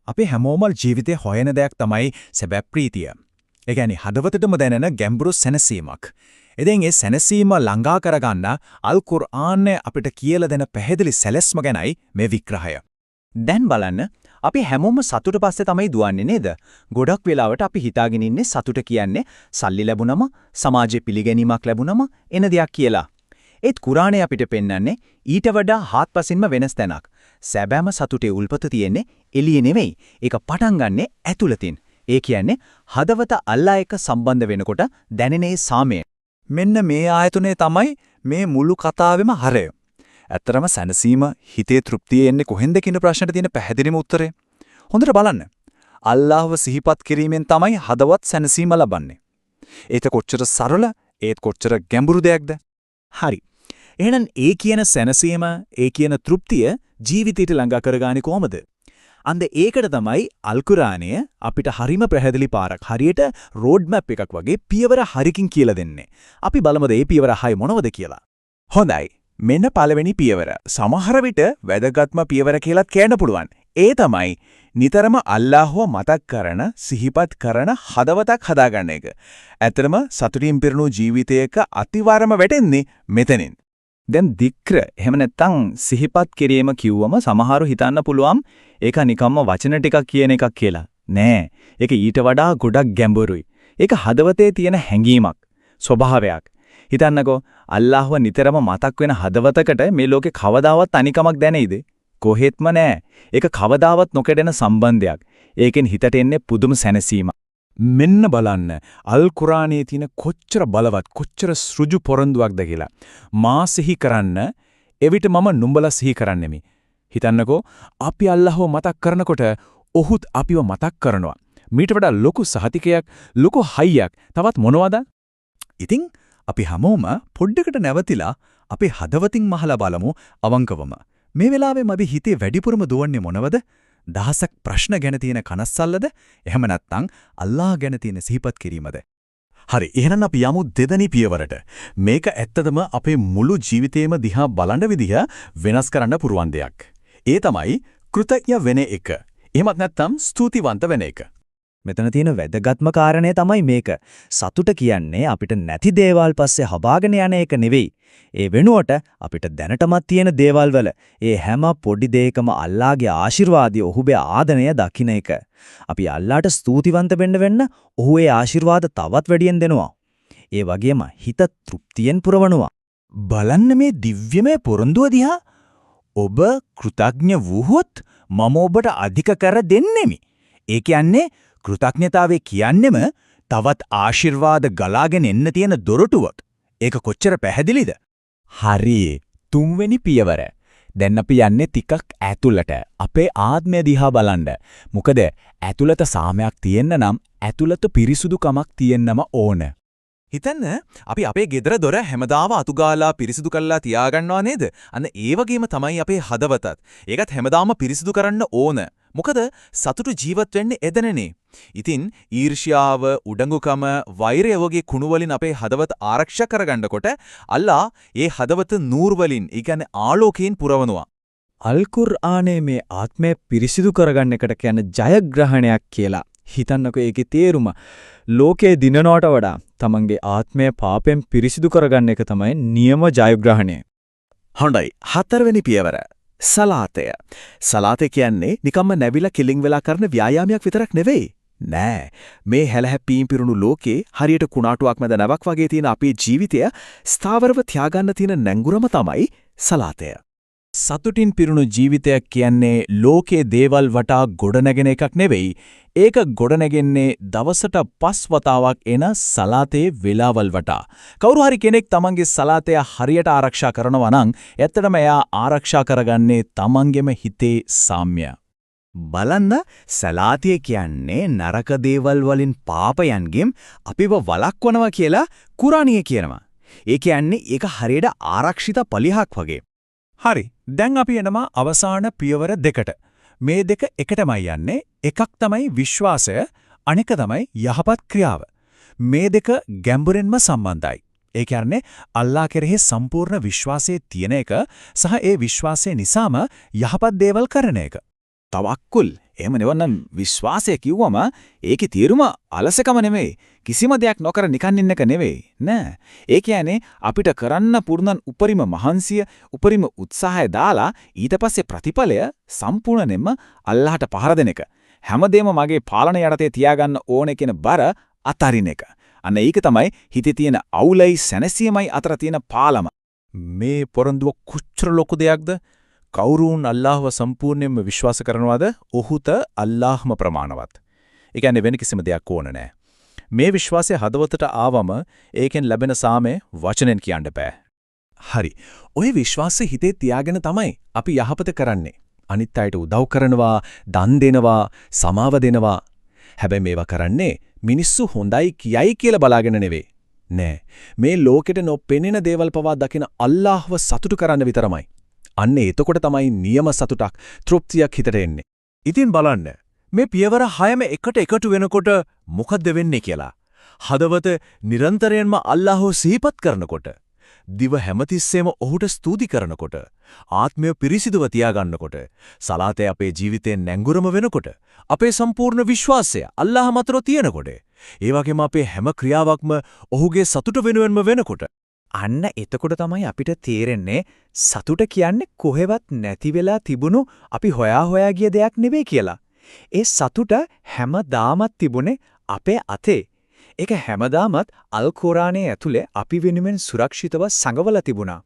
අපි හැමෝම ජීවිතේ හොයන දෙයක් තමයි සැබෑ ප්‍රීතිය. ඒ කියන්නේ හදවතටම දැනෙන ගැඹුරු සැනසීමක්. ඉතින් ඒ සැනසීම ළඟා කරගන්න අල් කුර්ආනයේ අපිට කියලා දෙන පැහැදිලි සැලැස්ම ගැනයි මේ විග්‍රහය. දැන් බලන්න අපි හැමෝම සතුට පස්සේ තමයි දුවන්නේ නේද? ගොඩක් වෙලාවට අපි හිතාගෙන ඉන්නේ සතුට කියන්නේ සල්ලි ලැබුණම, සමාජයේ පිළිගැනීමක් ලැබුණම එන දෙයක් කියලා. ඒත් කුරාණේ අපිට පෙන්වන්නේ ඊට වඩා හාත්පසින්ම වෙනස් තැනක්. සැබෑම සතුටේ උල්පත තියෙන්නේ එළියේ නෙවෙයි. ඒක පටන් ගන්නෙ ඇතුළතින්. ඒ කියන්නේ හදවත අල්ලා එක්ක සම්බන්ධ වෙනකොට දැනෙන ඒ සාමය. මෙන්න මේ ආයතනයේ තමයි මේ මුළු කතාවෙම හරය. ඇත්තරම සැනසීම හිතේ තෘප්තිය එන්නේ කොහෙන්ද කියන ප්‍රශ්නට තියෙන පැහැදිලිම උත්තරේ. හොඳට බලන්න. අල්ලාහ්ව සිහිපත් කිරීමෙන් තමයි හදවත් සැනසීම ලබන්නේ. ඒක කොච්චර සරල, ඒත් කොච්චර ගැඹුරු දෙයක්ද? හරි. එහෙනම් ඒ කියන සැනසීම, ඒ කියන තෘප්තිය ජීවිතයට ළඟා කරගන්නේ කොහොමද? අන්ද ඒකට තමයි අල් කුර්ආනය අපිට හරිම පැහැදිලි පාරක්. හරියට රෝඩ් මැප් එකක් වගේ පියවර හරියකින් කියලා දෙන්නේ. අපි බලමුද මේ පියවර 6 මොනවද කියලා. හොඳයි. මෙන්න පළවෙනි පියවර. සමහර විට වැදගත්ම පියවර කියලාත් කියන්න පුළුවන්. ඒ තමයි නිතරම අල්ලාහ්ව මතක් කරන, සිහිපත් කරන හදවතක් හදාගන්න එක. ඇත්තටම සතුටින් පිරුණු ජීවිතයක අතිවාරම වැටෙන්නේ මෙතනින්. දැන් දික්ර එහෙම නැත්නම් සිහිපත් කිරීම කිව්වම සමහරු හිතන්න පුළුවන් ඒක නිකම්ම වචන ටිකක් කියන එකක් කියලා. නෑ. ඒක ඊට වඩා ගොඩක් ගැඹුරුයි. ඒක හදවතේ තියෙන හැඟීමක්, ස්වභාවයක්. හිතන්නකෝ අල්ලාහ්ව නිතරම මතක් වෙන හදවතකට මේ ලෝකේ කවදාවත් අනිකමක් දැනෙයිද? කොහෙත්ම නෑ. ඒක කවදාවත් නොකඩෙන සම්බන්ධයක්. ඒකෙන් හිතට එන්නේ පුදුම සැනසීමක්. මෙන්න බලන්න අල් කුර්ආනයේ තියෙන කොච්චර බලවත් කොච්චර සෘජු පොරොන්දුවක්ද කියලා. මා සිහි කරන්න එවිට මම නුඹලා සිහි කරන්නෙමි. හිතන්නකෝ අපි අල්ලාහ්ව මතක් කරනකොට ඔහුත් අපිව මතක් කරනවා. මීට වඩා ලොකු සහතිකයක්, ලොකු හයියක් තවත් මොනවද? ඉතින් අපි හැමෝම පොඩ්ඩකට නැවතිලා අපේ හදවතින් මහලා බලමු අවංකවම. මේ වෙලාවේ මගේ හිතේ වැඩිපුරම දුවන්නේ මොනවද? දහසක් ප්‍රශ්න ගැන තියෙන කනස්සල්ලද? එහෙම නැත්නම් අල්ලාහ් ගැන තියෙන සිහිපත් කිරීමද? හරි, එහෙනම් අපි යමු දෙදෙනි පියවරට. මේක ඇත්තටම අපේ මුළු ජීවිතේම දිහා බලන විදිහ වෙනස් කරන්න පුරුවන් දෙයක්. ඒ තමයි කෘතඥ වෙන එක. එහෙමත් නැත්නම් ස්තුතිවන්ත වෙන එක. මෙතන තියෙන වැදගත්ම කාරණය තමයි මේක. සතුට කියන්නේ අපිට නැති දේවල් පස්සේ හබාගෙන යන එක නෙවෙයි. ඒ වෙනුවට අපිට දැනටමත් තියෙන දේවල් වල ඒ හැම පොඩි දෙයකම අල්ලාහගේ ආශිර්වාදය, ඔහුගේ ආදරය දකින්න එක. අපි අල්ලාහට ස්තුතිවන්ත වෙන්න ඔහු ඒ ආශිර්වාද තවත් වැඩියෙන් දෙනවා. ඒ වගේම හිත තෘප්තියෙන් පුරවනවා. බලන්න මේ දිව්‍යමය පොරොන්දුව දිහා. ඔබ කෘතඥ වුහොත් මම ඔබට අධික කර දෙන්නෙමි. ඒ කියන්නේ කෘතඥතාවය කියන්නෙම තවත් ආශිර්වාද ගලාගෙන එන්න තියෙන දොරටුවක්. ඒක කොච්චර පැහැදිලිද? හරි. තුන්වෙනි පියවර. දැන් අපි යන්නේ ටිකක් ඇතුළට. අපේ ආත්මය දිහා බලන්න. මොකද ඇතුළත සාමයක් තියෙන්න නම් ඇතුළත පිරිසුදුකමක් තියෙන්නම ඕන. හිතන්න අපි අපේ ගෙදර දොර හැමදාම අතුගාලා පිරිසිදු කරලා තියාගන්නවා නේද? අන්න ඒ වගේම තමයි අපේ හදවතත්. ඒකත් හැමදාම පිරිසිදු කරන්න ඕන. මොකද සතුටු ජීවත් වෙන්නේ එදෙනනේ. ඉතින් ඊර්ෂ්‍යාව, උඩඟුකම, වෛරය වගේ කුණු වලින් අපේ හදවත ආරක්ෂා කරගන්නකොට අල්ලා ඒ හදවත නූර් වලින්, ඒ කියන්නේ ආලෝකයෙන් පුරවනවා. අල් කුර්ආනයේ මේ ආත්මය පිරිසිදු කරගන්න එකට කියන ජයග්‍රහණයක් කියලා. හිතන්නකෝ ඒකේ තේරුම. ලෝකයේ දිනනවට වඩා තමන්ගේ ආත්මය පාපෙන් පිරිසිදු කරගන්න එක තමයි නියම ජයග්‍රහණය. හොඳයි. හතරවෙනි පියවර. සලාතය. සලාතය කියන්නේ නිකම්ම නැවිලා කිලින් වෙලා කරන ව්‍යායාමයක් විතරක් නෙවෙයි. නෑ. මේ හැලහැප්පීම් පිරුණු ලෝකේ හරියට කුණාටුවක් මැද නැවක් වගේ තියෙන අපේ ජීවිතය ස්ථාවරව තියාගන්න තියෙන නැංගුරම තමයි සලාතය. සතුටින් පිරුණු ජීවිතයක් කියන්නේ ලෝකයේ දේවල් වටා ගොඩනැගෙන එකක් නෙවෙයි. ඒක ගොඩනැගෙන්නේ දවසට 5 වතාවක් එන සලාතේ වේලාවල් වටා. කවුරු හරි කෙනෙක් තමන්ගේ සලාතය හරියට ආරක්ෂා කරනවා නම් ඇත්තටම එයා ආරක්ෂා කරගන්නේ තමන්ගේම හිතේ සාම්‍ය. බලන්න, සලාතය කියන්නේ නරක දේවල් වලින් පාපයන්ගෙන් අපිව වළක්වනවා කියලා කුරාණියේ කියනවා. ඒ කියන්නේ ඒක හරියට ආරක්ෂිත පලිහක් වගේ. හරි. දැන් අපි එනවා අවසාන පියවර දෙකට. මේ දෙක එකටමයි යන්නේ. එකක් තමයි විශ්වාසය, අනෙක තමයි යහපත් ක්‍රියාව. මේ දෙක ගැඹුරින්ම සම්බන්ධයි. ඒ කියන්නේ අල්ලාහ් කෙරෙහි සම්පූර්ණ විශ්වාසය තියෙන එක සහ ඒ විශ්වාසය නිසාම යහපත් දේවල් කරන එක. තවක්කුල්. එහෙම නෙවන්නම් විශ්වාසය කිව්වම ඒකේ තේරුම අලසකම නෙමෙයි. කිසිම දෙයක් නොකර නිකන් ඉන්න එක නෙවෙයි. නෑ. ඒ කියන්නේ අපිට කරන්න පුරුණන් උපරිම මහන්සිය, උපරිම උත්සාහය දාලා ඊට පස්සේ ප්‍රතිඵලය සම්පූර්ණයෙන්ම අල්ලාහට පහර දෙන එක. හැමදේම මගේ පාලන යටතේ තියාගන්න ඕනේ කියන බර අතරින් එක. අන්න ඒක තමයි හිතේ තියෙන අවුලයි සැනසීමයි අතර තියෙන පාලම. මේ පොරොන්දුව කොච්චර ලොකු දෙයක්ද? කවුරුන් අල්ලාහ්ව සම්පූර්ණයෙන්ම විශ්වාස කරනවාද? ඔහුට අල්ලාහ්ම ප්‍රමාණවත්. ඒ කියන්නේ වෙන කිසිම දෙයක් ඕන නැහැ. මේ විශ්වාසය හදවතට ආවම ඒකෙන් ලැබෙන සාමය වචනෙන් කියන්න බෑ. හරි. ওই විශ්වාසය හිතේ තියාගෙන තමයි අපි යහපත කරන්නේ. අනිත් අයට උදව් කරනවා, දන් දෙනවා, සමාව දෙනවා. හැබැයි මේවා කරන්නේ මිනිස්සු හොඳයි කියයි කියලා බලාගෙන නෙවෙයි. නෑ. මේ ලෝකෙට නොපෙනෙන දේවල් පවා දකින අල්ලාහ්ව සතුටු කරන්න විතරමයි. අන්න එතකොට තමයි නියම සතුටක්, තෘප්තියක් හිතට එන්නේ. ඉතින් බලන්න මේ පියවර 6ම එකට එකතු වෙනකොට මොකද්ද වෙන්නේ කියලා. හදවත නිරන්තරයෙන්ම අල්ලාහ්ව සිහිපත් කරනකොට, දිව හැමතිස්සෙම ඔහුට ස්තුති කරනකොට, ආත්මය පිරිසිදුව තියාගන්නකොට, සලාතේ අපේ ජීවිතේ නැංගුරම වෙනකොට, අපේ සම්පූර්ණ විශ්වාසය අල්ලාහ මතර තියෙනකොට, ඒ වගේම අපේ හැම ක්‍රියාවක්ම ඔහුගේ සතුට වෙනුවෙන්ම වෙනකොට, අන්න එතකොට තමයි අපිට තේරෙන්නේ සතුට කියන්නේ කොහෙවත් නැති වෙලා තිබුණු අපි හොයා ගිය දෙයක් නෙවෙයි කියලා. ඒ සතුට හැමදාමත් තිබුණේ අපේ අතේ. ඒක හැමදාමත් අල් කුර්ආනයේ ඇතුලේ අපි වෙනුවෙන් සුරක්ෂිතව සංගවලා තිබුණා.